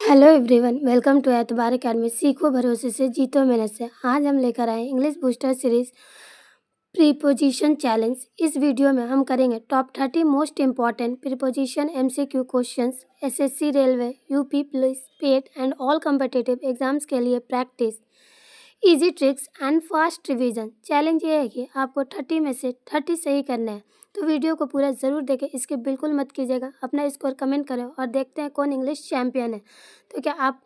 Hello everyone, welcome to एतबार academy. सीखो भरोसे से, जीतो मेहनत से। आज हम लेकर आए English booster series preposition challenge. इस वीडियो में हम करेंगे top 30 most important preposition MCQ questions SSC, railway, UP police, pet and all competitive exams के लिए practice, easy tricks and fast revision. Challenge ये है कि आपको 30 में से 30 सही करना है, तो वीडियो को पूरा ज़रूर देखें, इसके बिल्कुल मत कीजिएगा। अपना स्कोर कमेंट करें और देखते हैं कौन इंग्लिश चैम्पियन है। तो क्या आप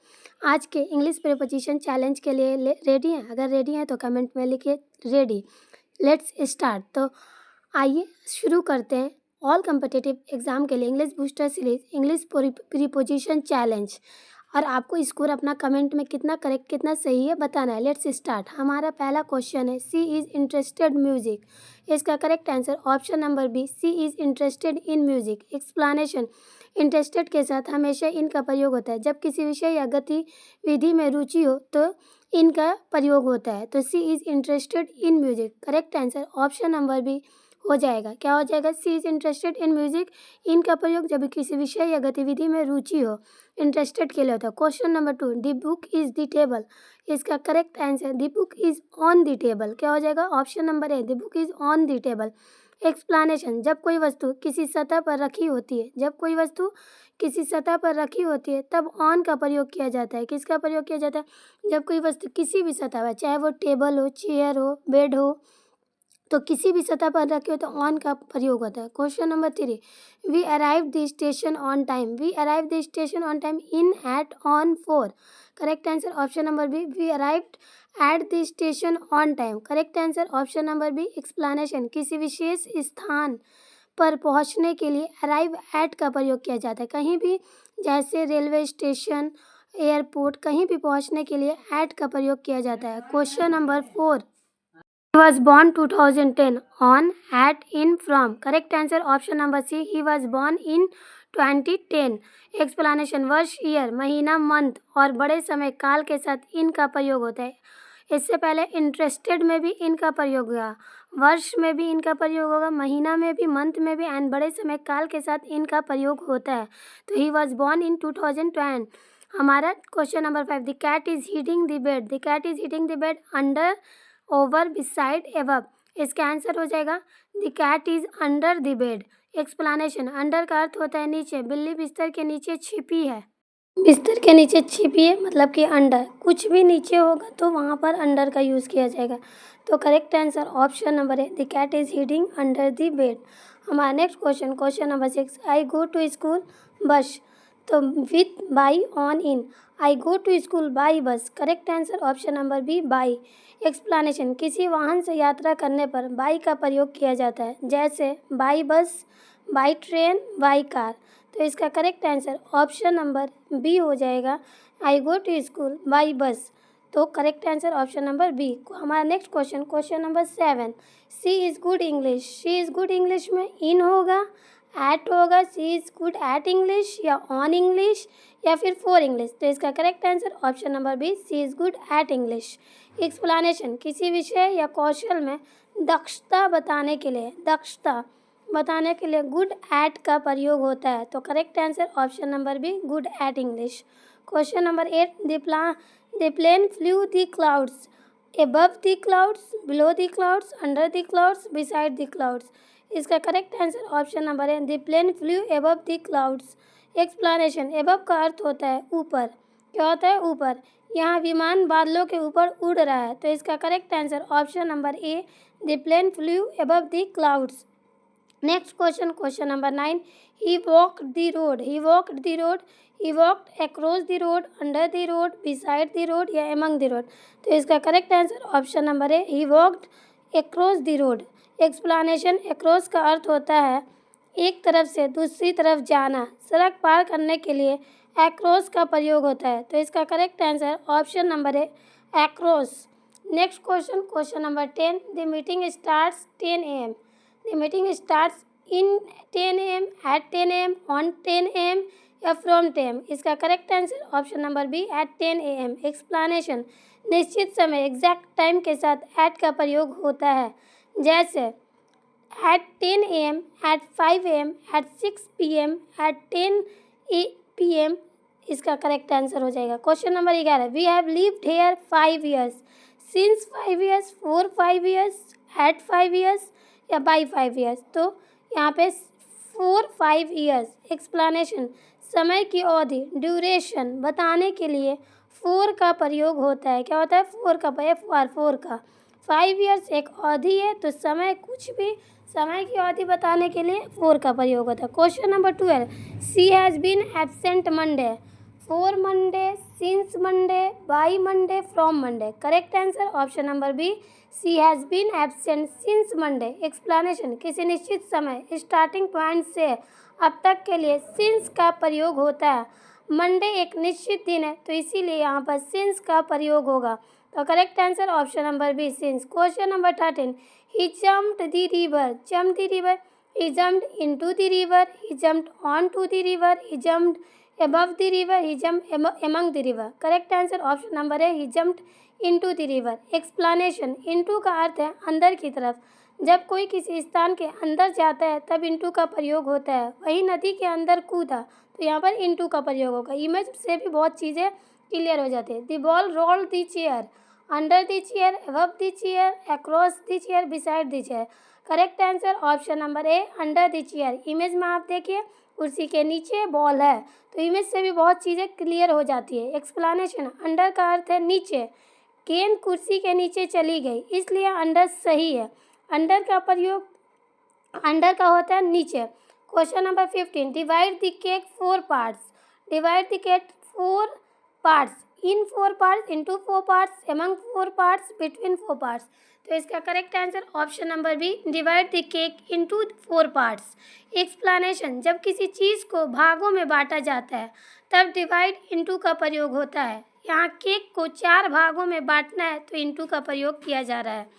आज के इंग्लिश प्रीपोजिशन चैलेंज के लिए रेडी हैं? अगर रेडी हैं तो कमेंट में लिखिए रेडी। Let's start. तो आइए शुरू करते हैं ऑल कॉम्पिटिटिव एग्जाम के लिए English booster series English preposition challenge. और आपको स्कोर अपना कमेंट में कितना करेक्ट, कितना सही है बताना है। Let's start. हमारा पहला क्वेश्चन है, सी इज़ इंटरेस्टेड म्यूजिक। इसका correct answer option number B, she is interested in music. Explanation, interested के साथ हमेशा इन का प्रयोग होता है। जब किसी विषय या गतिविधि में रुचि हो तो इन का प्रयोग होता है। तो she is interested in music, correct answer option number B हो जाएगा। क्या हो जाएगा? She is interested in music, in का प्रयोग जब किसी विषय या गतिविधि में रुचि हो, इंटरेस्टेड के लिए होता है। Question number 2, the book is the table. इसका correct answer the book is on the table. क्या हो जाएगा? Option number A, the book is on the table. Explanation, जब कोई वस्तु किसी सतह पर रखी होती है, जब कोई वस्तु किसी सतह पर रखी होती है तब ऑन का प्रयोग किया जाता है। किसका प्रयोग किया जाता है? जब कोई वस्तु किसी भी सतह पर, चाहे वो टेबल हो, चेयर हो, बेड हो, तो किसी भी सतह पर रखे हो तो ऑन का प्रयोग होता है। Question number 3, we arrive the station on time. We arrive the station on time in, at, on, for. Correct answer option number B, we arrived at the station on time. Correct answer option number B. Explanation, किसी विशेष स्थान पर पहुंचने के लिए arrive at का प्रयोग किया जाता है। कहीं भी, जैसे रेलवे स्टेशन, एयरपोर्ट, कहीं भी पहुंचने के लिए एट का प्रयोग किया जाता है। Question number 4, he was born 2010 on, at, in, from. Correct answer option number C, he was born in 2010. Explanation, वर्ष, ईयर, महीना, मंथ और बड़े समय काल के साथ इन का प्रयोग होता है। इससे पहले इंटरेस्टेड में भी इनका प्रयोग हुआ, वर्ष में भी इनका प्रयोग होगा, महीना में भी, मंथ में भी एंड बड़े समय काल के साथ इनका प्रयोग होता है। तो ही वॉज बॉर्न इन 2010। हमारा question number 5, the cat is heating the bed. The cat is heating the bed under, over, beside, above. इसका आंसर हो जाएगा the cat is under the bed. Explanation, under का अर्थ होता है नीचे, बिल्ली बिस्तर के नीचे छिपी है। बिस्तर के नीचे छिपी है मतलब कि अंडर, कुछ भी नीचे होगा तो वहाँ पर अंडर का यूज़ किया जाएगा। तो करेक्ट आंसर ऑप्शन नंबर है, the cat is hiding under the bed. हमारा next question, question number 6, I go to school bus. तो with, by, on, in. I go to school by bus. Correct answer option number B, by. Explanation, किसी वाहन से यात्रा करने पर by का प्रयोग किया जाता है, जैसे by bus, by train, by car. तो इसका correct answer option number B हो जाएगा, I go to school by bus. तो correct answer option number B. हमारा next question, question number 7, she is good English. She is good English में in होगा, at होगा, she is good at English या on English या फिर for English. तो इसका correct answer option number B, she is good at English. Explanation, किसी विषय या कौशल में दक्षता बताने के लिए, दक्षता बताने के लिए गुड एट का प्रयोग होता है। तो correct answer option number B, good at English. Question number 8, the plane flew the clouds. Above the clouds, below the clouds, under the clouds, beside the clouds. इसका करेक्ट आंसर ऑप्शन नंबर है, the plane flew above the clouds. Explanation, above का अर्थ होता है ऊपर। क्या होता है? ऊपर। यहाँ विमान बादलों के ऊपर उड़ रहा है। तो इसका correct answer option number A, the plane flew above the clouds. Next question, question number 9, he walked the road. He walked the road, he walked across the road, under the road, beside the road या among the road. तो इसका correct answer option number है, he walked across the road. Explanation, across का अर्थ होता है एक तरफ से दूसरी तरफ जाना, सड़क पार करने के लिए अक्रॉस का प्रयोग होता है। तो इसका करेक्ट आंसर ऑप्शन नंबर है, across. Next question, question number 10, the meeting starts 10 AM। The meeting starts in 10 AM, at 10 AM, on 10 AM या from 10 AM। इसका correct answer option number B, at 10 AM। Explanation, निश्चित समय, exact time के साथ at का प्रयोग होता है, जैसे at 10 AM, at 5 AM, at 6 PM, at 10 PM इसका करेक्ट आंसर हो जाएगा। Question number 11, we have lived here 5 years, since 5 years, for 5 years, at 5 years या बाई 5 ईयर्स। तो यहाँ पे फॉर 5 ईयर्स। एक्सप्लेनेशन, समय की अवधि, ड्यूरेशन बताने के लिए फोर का प्रयोग होता है। क्या होता है? फोर का, फोर का। 5 ईयर्स एक अवधि है, तो समय, कुछ भी समय की अवधि बताने के लिए फोर का प्रयोग होता है। Question number 12, she has been absent Monday, for Monday, since Monday, by Monday, from Monday. Correct answer option number B, she has been absent since Monday. Explanation, किसी निश्चित समय स्टार्टिंग पॉइंट से अब तक के लिए सिंस का प्रयोग होता है। मंडे एक निश्चित दिन है, तो इसीलिए यहाँ पर सिंस का प्रयोग होगा। तो correct answer option number B, since. Question number 13, he jumped the river, jump the river, he jumped into the river, he jumped onto the river, he jumped above the river, he jumped among the river। Correct answer option number है, he jumped into the river। Explanation, into का अर्थ है अंदर की तरफ। जब कोई किसी स्थान के अंदर जाता है तब into का प्रयोग होता है। वही नदी के अंदर कूदा, तो यहाँ पर into का प्रयोग होगा। इमेज से भी बहुत चीज़ें क्लियर हो जाती है। The ball rolled the chair, under the chair, above the chair, across the chair, beside the chair. Correct answer option number A, under the chair. Image में आप देखिए कुर्सी के नीचे बॉल है, तो इमेज से भी बहुत चीज़ें क्लियर हो जाती है। एक्सप्लेनेशन, अंडर का अर्थ है नीचे, गेंद कुर्सी के नीचे चली गई, इसलिए अंडर सही है। अंडर का प्रयोग अंडर का होता है नीचे। Question number 15, divide the cake 4 parts, divide the cake 4 parts, in 4 parts, into 4 parts, among 4 parts, between 4 parts. तो इसका correct answer option number B, divide the cake into 4 parts. Explanation, जब किसी चीज़ को भागों में बांटा जाता है तब डिवाइड इनटू का प्रयोग होता है। यहाँ केक को 4 भागों में बांटना है, तो इनटू का प्रयोग किया जा रहा है।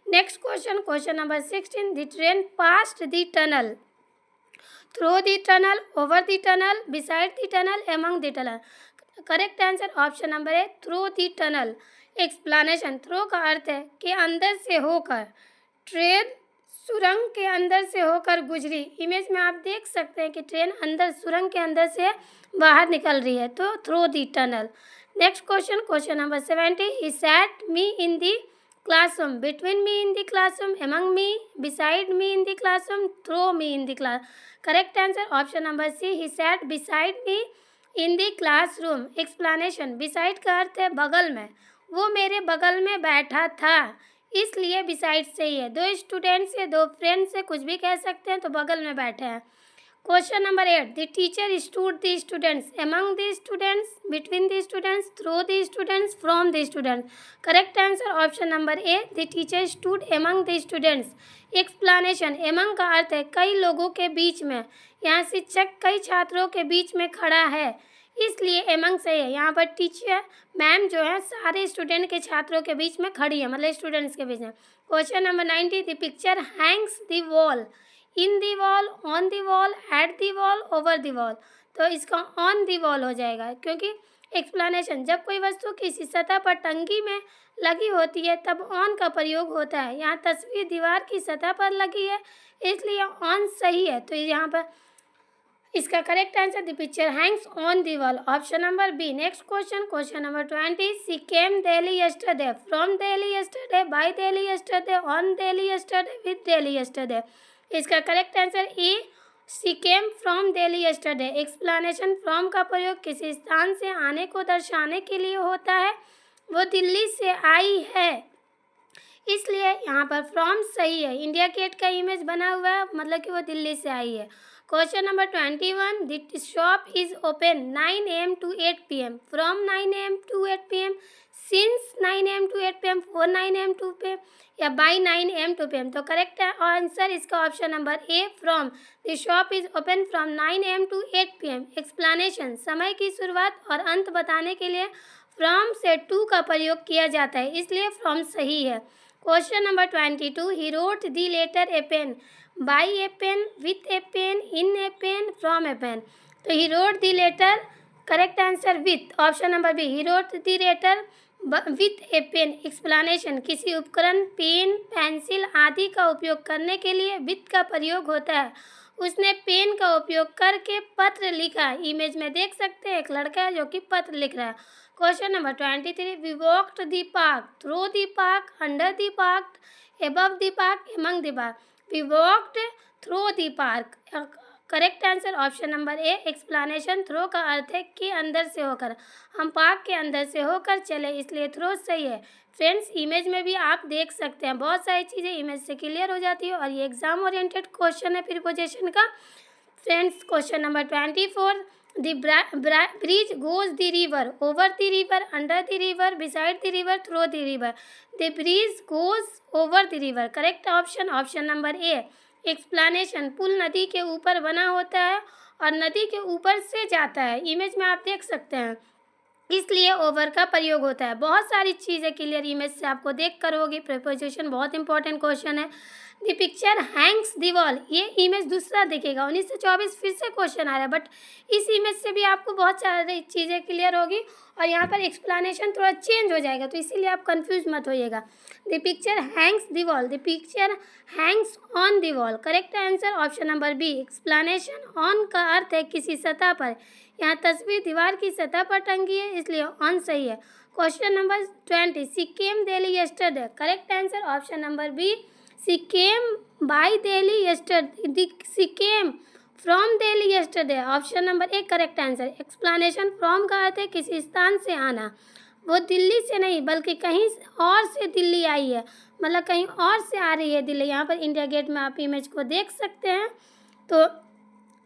Next question, question number 16, the train passed the tunnel, through the tunnel, over the tunnel, beside the tunnel, among the tunnel. Correct answer option number है, through the tunnel. Explanation, through का अर्थ है कि अंदर से होकर, ट्रेन सुरंग के अंदर से होकर गुजरी। इमेज में आप देख सकते हैं कि ट्रेन अंदर, सुरंग के अंदर से बाहर निकल रही है, तो through the tunnel. Next question, question number 70, he sat me in the classroom, between me in the classroom, among me, beside me in the classroom, through me in the class। correct answer option number C, he sat beside me in the classroom। explanation, beside का अर्थ है बगल में, वो मेरे बगल में बैठा था, इसलिए beside सही है। दो स्टूडेंट्स से, दो फ्रेंड्स से कुछ भी कह सकते हैं, तो बगल में बैठे हैं। Question number 8, the teacher stood the students, among the students, between the students, through the students, from the students. Correct answer option number A, the teacher stood among the students. Explanation, among का अर्थ है कई लोगों के बीच में, यहाँ शिक्षक कई छात्रों के बीच में खड़ा है, इसलिए एमंग सही है। यहाँ पर टीचर मैम जो है सारे स्टूडेंट के छात्रों के बीच में खड़ी है, मतलब स्टूडेंट्स के बीच में। Question number 90, the picture hangs the wall, in the wall, on the wall, at the wall, over the wall. तो इसका ऑन दी वॉल हो जाएगा, क्योंकि एक्सप्लेनेशन, जब कोई वस्तु किसी सतह पर टंकी में लगी होती है तब ऑन का प्रयोग होता है। यहाँ तस्वीर दीवार की सतह पर लगी है, इसलिए ऑन सही है। तो यहाँ पर इसका correct answer, the picture hangs on the wall, option number B. Next question, question number 20, she came Delhi yesterday, from Delhi yesterday, by Delhi yesterday, on Delhi yesterday, with Delhi yesterday. इसका correct answer A, she came from Delhi yesterday. Explanation, from का प्रयोग किसी स्थान से आने को दर्शाने के लिए होता है, वो दिल्ली से आई है, इसलिए यहाँ पर फ्रॉम सही है। इंडिया गेट का इमेज बना हुआ है, मतलब कि वो दिल्ली से आई है। Question number 21, the shop is open 9 AM to 8 PM, from 9 AM to 8 PM, since 9 AM to 8 PM, for 9 AM to 8 PM या बाई 9 AM to PM। तो करेक्ट आंसर इसका option number A, from. The shop is open from 9 AM to 8 PM। Explanation, समय की शुरुआत और अंत बताने के लिए फ्रॉम से टू का प्रयोग किया जाता है, इसलिए फ्रॉम सही है। Question number 22, he wrote the letter a pen, by a pen, with a pen, in a pen, from a pen. तो he wrote the letter, correct answer with, option number B, he wrote the letter with a pen. Explanation, किसी उपकरण, pen, pencil आदि का उपयोग करने के लिए with का प्रयोग होता है। उसने पेन का उपयोग करके पत्र लिखा। इमेज में देख सकते हैं एक लड़का है जो कि पत्र लिख रहा है। Question number 23, we walked the park, through the park, under the park, above the park, among the park. We walked through the park. Correct answer option number A. Explanation through का अर्थ है कि अंदर से होकर, हम पार्क के अंदर से होकर चले, इसलिए थ्रो सही है। फ्रेंड्स, इमेज में भी आप देख सकते हैं बहुत सारी चीज़ें इमेज से क्लियर हो जाती है और ये एग्जाम ओरिएंटेड क्वेश्चन है प्रीपोजिशन का। Friends, question number 24, the bridge goes the river, over the river, under the river, beside the river, through the river. The bridge goes over the river. Correct option option number A. Explanation, पुल नदी के ऊपर बना होता है और नदी के ऊपर से जाता है। इमेज में आप देख सकते हैं, इसलिए ओवर का प्रयोग होता है। बहुत सारी चीज़ें क्लियर इमेज से आपको देख कर होगी। प्रीपोजिशन बहुत इंपॉर्टेंट क्वेश्चन है। The picture hangs the wall, ये इमेज दूसरा दिखेगा। 1924 फिर से क्वेश्चन आ रहा है, बट इस इमेज से भी आपको बहुत सारी चीज़ें क्लियर होगी और यहाँ पर एक्सप्लेनेशन थोड़ा चेंज हो जाएगा, तो इसीलिए आप कंफ्यूज मत होइएगा। The picture hangs the wall, the picture hangs on the wall. Correct answer option number B. Explanation, on का अर्थ है किसी सतह पर, यहाँ तस्वीर दीवार की सतह पर टंगी है, इसलिए ऑन सही है। Question number 20, she came Delhi yesterday. Correct answer option number B. She came by Delhi yesterday, she came from Delhi yesterday, option number A correct answer. Explanation, from का अर्थ है किसी स्थान से आना, वो दिल्ली से नहीं बल्कि कहीं और से दिल्ली आई है, मतलब कहीं और से आ रही है दिल्ली। यहाँ पर इंडिया गेट में आप इमेज को देख सकते हैं। तो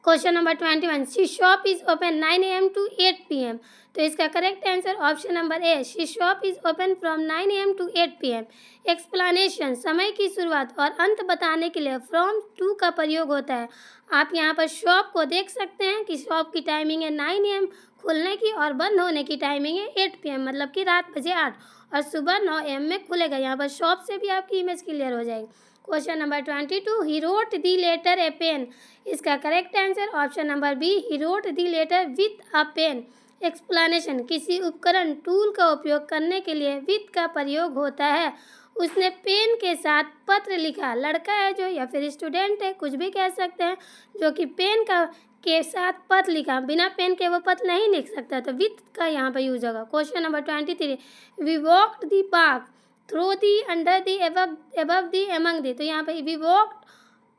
question number 21, she shop is open 9 AM to 8 PM। तो इसका correct answer option number A, she shop is open from 9 AM to 8 PM। Explanation, समय की शुरुआत और अंत बताने के लिए फ्रॉम टू का प्रयोग होता है। आप यहाँ पर शॉप को देख सकते हैं कि शॉप की टाइमिंग है 9 AM खुलने की और बंद होने की टाइमिंग है 8 PM, मतलब कि रात बजे 8, और सुबह 9 AM में खुलेगा। यहाँ पर शॉप से भी आपकी इमेज क्लियर हो जाएगी। Question number 22, he wrote the letter a pen. इसका correct answer option number B, he wrote the letter with a pen. Explanation, किसी उपकरण टूल का उपयोग करने के लिए विथ का प्रयोग होता है। उसने पेन के साथ पत्र लिखा। लड़का है जो या फिर स्टूडेंट है, कुछ भी कह सकते हैं, जो कि पेन का के साथ पत्र लिखा। बिना पेन के वो पत्र नहीं लिख सकता, तो विथ का यहाँ पर यूज होगा। Question number 23, we walked the park, through the, under the, above the, among the. तो यहाँ पे we walked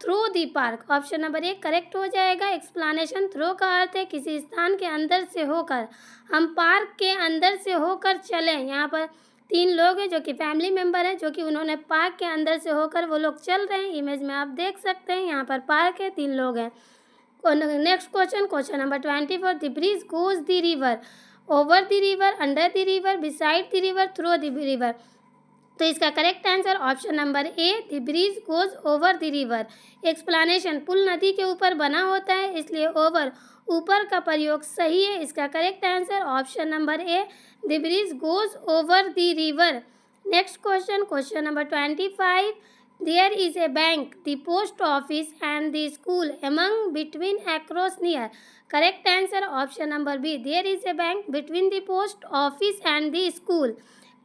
through the park, option number A correct हो जाएगा। एक्सप्लेनेशन, थ्रो का अर्थ है किसी स्थान के अंदर से होकर, हम पार्क के अंदर से होकर चले। यहाँ पर 3 लोग हैं जो कि फैमिली मेम्बर हैं, जो कि उन्होंने पार्क के अंदर से होकर वो लोग चल रहे हैं। इमेज में आप देख सकते हैं यहाँ पर पार्क है, 3 लोग हैं। Next question, question number 24, the bridge goes the river, over the river, under the river, beside the river, through the river. तो इसका correct answer option number A, the bridge goes over the river. Explanation, पुल नदी के ऊपर बना होता है, इसलिए ओवर ऊपर का प्रयोग सही है। इसका correct answer option number A, the bridge goes over the river. Next question, question number 25, there is a bank, the post office and the school among, between, across, near. Correct answer option number B, there is a bank between the post office and the school.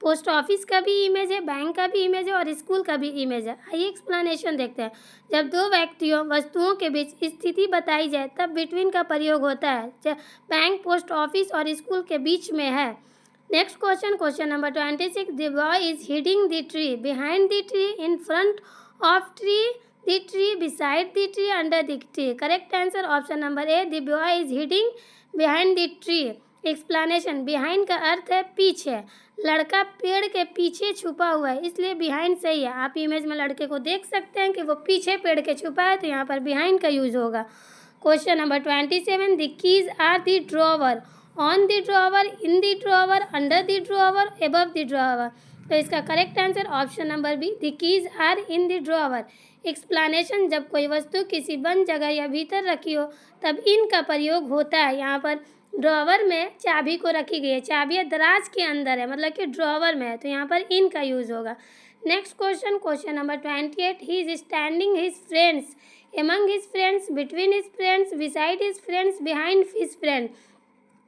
Post office का भी image है, bank का भी image है और school का भी image है। आइए एक्सप्लेनेशन देखते हैं। जब 2 व्यक्तियों वस्तुओं के बीच स्थिति बताई जाए तब बिटवीन का प्रयोग होता है। जब बैंक, पोस्ट ऑफिस और स्कूल के बीच में है। Next question, question number 26, the boy is heading the tree, behind the tree, in front of tree, the tree, beside the tree, under the tree. Correct answer option number A, the boy is heading behind the tree. Explanation, behind का अर्थ है पीछे, लड़का पेड़ के पीछे छुपा हुआ है, इसलिए बिहाइंड सही है। आप इमेज में लड़के को देख सकते हैं कि वो पीछे पेड़ के छुपा है, तो यहाँ पर बिहाइंड का यूज होगा। Question number 27, the keys are the drawer, on the drawer, in the drawer, under the drawer, above the drawer. तो इसका correct answer option number B, the keys are in the drawer. Explanation, जब कोई वस्तु किसी बंद जगह या भीतर रखी हो तब इन का प्रयोग होता है। यहाँ पर ड्रॉवर में चाबी को रखी गई है, चाबी दराज के अंदर है, मतलब कि ड्रॉवर में है, तो यहाँ पर इन का यूज होगा। Next question, question number 28, he is standing his friends, among his friends, between his friends, beside his friends, behind his friend.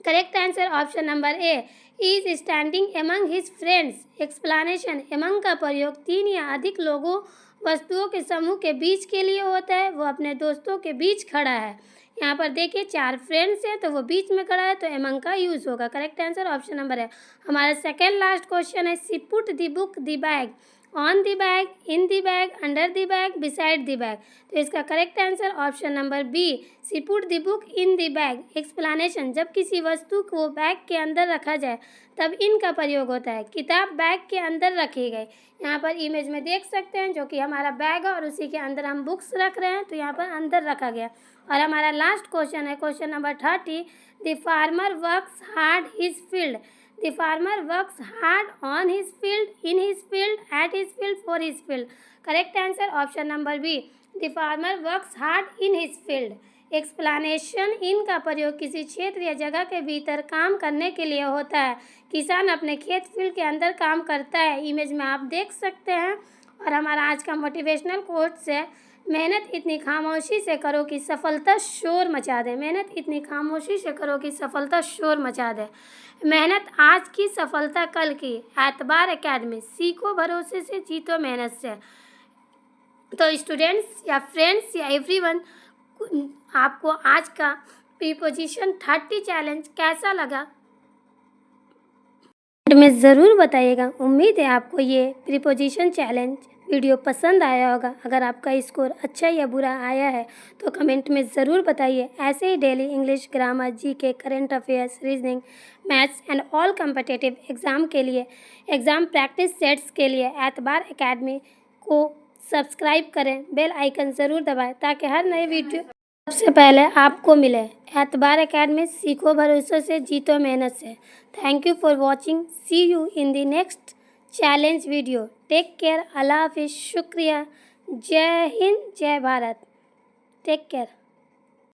Correct answer option number A, is standing among his friends. Explanation, among का प्रयोग 3 या अधिक लोगों वस्तुओं के समूह के बीच के लिए होता है, वो अपने दोस्तों के बीच खड़ा है। यहाँ पर देखिए 4 फ्रेंड्स हैं तो वो बीच में खड़ा है, तो एमंग का यूज़ होगा। करेक्ट आंसर ऑप्शन नंबर है। हमारा सेकेंड लास्ट क्वेश्चन है, she put the book the bag on the bag, in the bag, under the bag, beside the bag. तो इसका correct answer option number B, she put the book in the bag. Explanation, जब किसी वस्तु को bag के अंदर रखा जाए तब इन का प्रयोग होता है। किताब बैग के अंदर रखी गई। यहाँ पर इमेज में देख सकते हैं जो कि हमारा बैग है और उसी के अंदर हम बुक्स रख रहे हैं, तो यहाँ पर अंदर रखा गया। और हमारा लास्ट क्वेश्चन है question number 30, the farmer works hard his field. The farmer works hard on his field, in his field, at his field, for his field. Correct answer option number B. The farmer works hard in his field. Explanation, in का प्रयोग किसी क्षेत्र या जगह के भीतर काम करने के लिए होता है। किसान अपने खेत फील्ड के अंदर काम करता है। इमेज में आप देख सकते हैं। और हमारा आज का मोटिवेशनल कोट्स है, मेहनत इतनी खामोशी से करो कि सफलता शोर मचा दे। मेहनत इतनी खामोशी से करो कि सफलता शोर मचा दे। मेहनत आज की, सफलता कल की। एतबार एकेडमी, सीखो भरोसे से, जीतो मेहनत से। तो स्टूडेंट्स या फ्रेंड्स या एवरीवन, आपको आज का प्रीपोजिशन 30 चैलेंज कैसा लगा में ज़रूर बताइएगा। उम्मीद है आपको ये प्रीपोजिशन चैलेंज वीडियो पसंद आया होगा। अगर आपका स्कोर अच्छा या बुरा आया है तो कमेंट में ज़रूर बताइए। ऐसे ही daily English, grammar, GK, current affairs, reasoning, maths and all competitive exam के लिए, एग्ज़ाम प्रैक्टिस सेट्स के लिए एतबार एकेडमी को सब्सक्राइब करें, बेल आइकन ज़रूर दबाएं ताकि हर नए वीडियो सबसे पहले आपको मिले। एतबार एकेडमी, सीखो भरोसे से, जीतो मेहनत से। Thank you for watching. See you in the next challenge video. Take care. अल्लाह हाफिज़। शुक्रिया। जय हिंद, जय भारत। Take care.